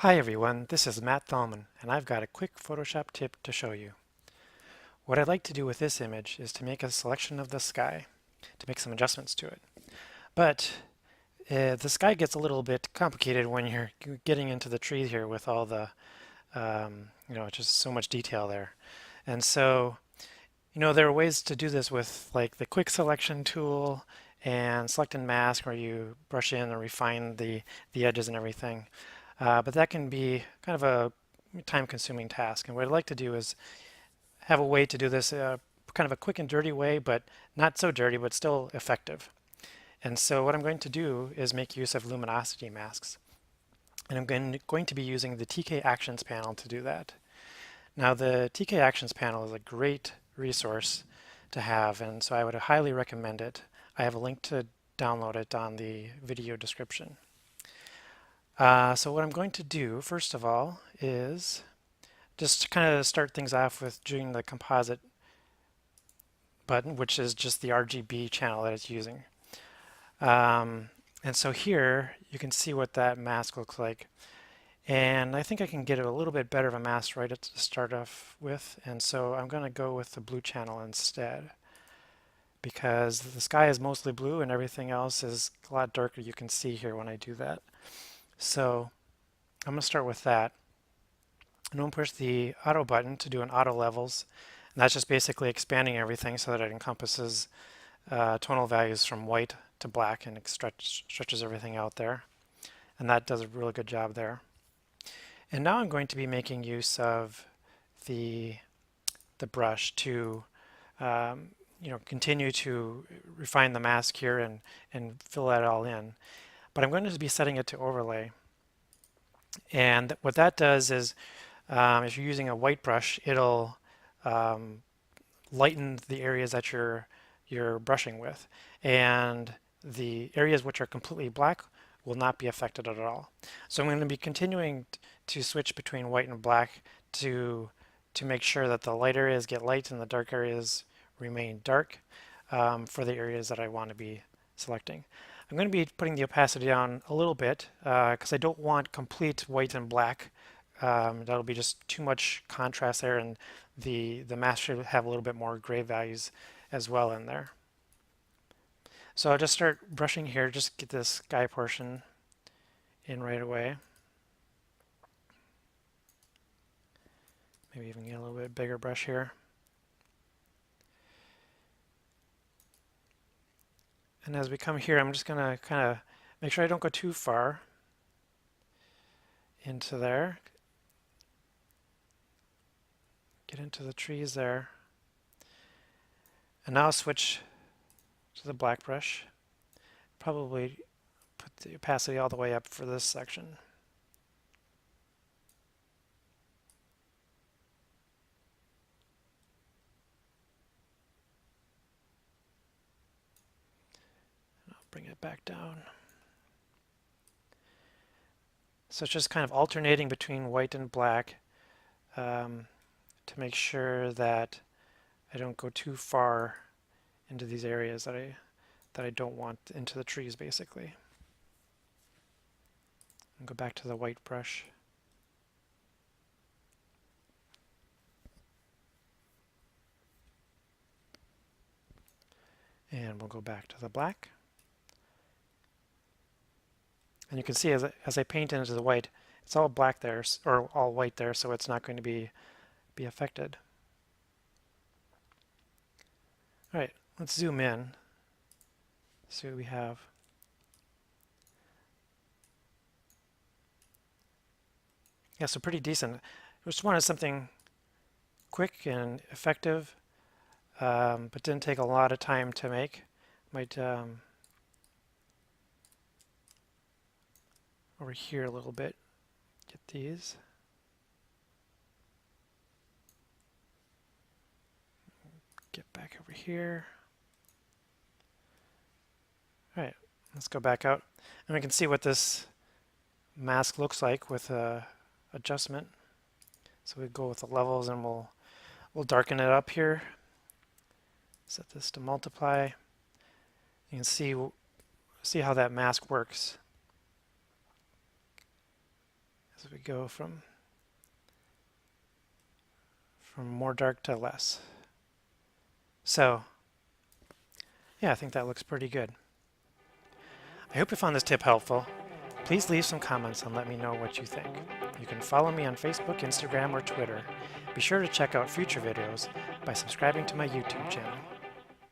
Hi everyone, this is Matt Thalman, and I've got a quick Photoshop tip to show you. What I'd like to do with this image is to make a selection of the sky, to make some adjustments to it. But the sky gets a little bit complicated when you're getting into the tree here with all the, just so much detail there. And so, there are ways to do this with like the quick selection tool and select and mask where you brush in and refine the edges and everything. But that can be kind of a time-consuming task. And what I'd like to do is have a way to do this kind of a quick and dirty way, but not so dirty, but still effective. And so what I'm going to do is make use of luminosity masks. And I'm going to be using the TK Actions panel to do that. Now the TK Actions panel is a great resource to have, and so I would highly recommend it. I have a link to download it on the video description. So what I'm going to do, first of all, is just to kind of start things off with doing the composite button, which is just the RGB channel that it's using. And so here you can see what that mask looks like. And I think I can get a little bit better of a mask right to start off with. And so I'm going to go with the blue channel instead, because the sky is mostly blue and everything else is a lot darker. You can see here when I do that. So I'm going to start with that. And I'm going to push the auto button to do an auto levels. And that's just basically expanding everything so that it encompasses tonal values from white to black, and it stretches everything out there. And that does a really good job there. And now I'm going to be making use of the brush to continue to refine the mask here and fill that all in. But I'm going to be setting it to overlay. And what that does is if you're using a white brush, it'll lighten the areas that you're brushing with, and the areas which are completely black will not be affected at all. So I'm going to be continuing to switch between white and black to make sure that the light areas get light and the dark areas remain dark for the areas that I want to be selecting. I'm going to be putting the opacity down a little bit because I don't want complete white and black. That'll be just too much contrast there, and the mask should have a little bit more gray values as well in there. So I'll just start brushing here, just get this sky portion in right away. Maybe even get a little bit bigger brush here. And as we come here, I'm just going to kind of make sure I don't go too far into there. Get into the trees there. And now I'll switch to the black brush. Probably put the opacity all the way up for this section. And I'll bring it back down. So it's just kind of alternating between white and black to make sure that I don't go too far into these areas that I don't want into the trees, basically. And go back to the white brush. And we'll go back to the black. And you can see as I paint into the white, it's all black there, or all white there, so it's not going to be affected. All right, let's zoom in. See what we have. Yeah, so pretty decent. I just wanted something quick and effective, but didn't take a lot of time to make. Might over here a little bit, get these. Get back over here. All right, let's go back out. And we can see what this mask looks like with adjustment. So we go with the levels and we'll darken it up here. Set this to multiply. You can see how that mask works. as we go from more dark to less. So yeah, I think that looks pretty good. I hope you found this tip helpful. Please leave some comments and let me know what you think. You can follow me on Facebook, Instagram, or Twitter. Be sure to check out future videos by subscribing to my YouTube channel.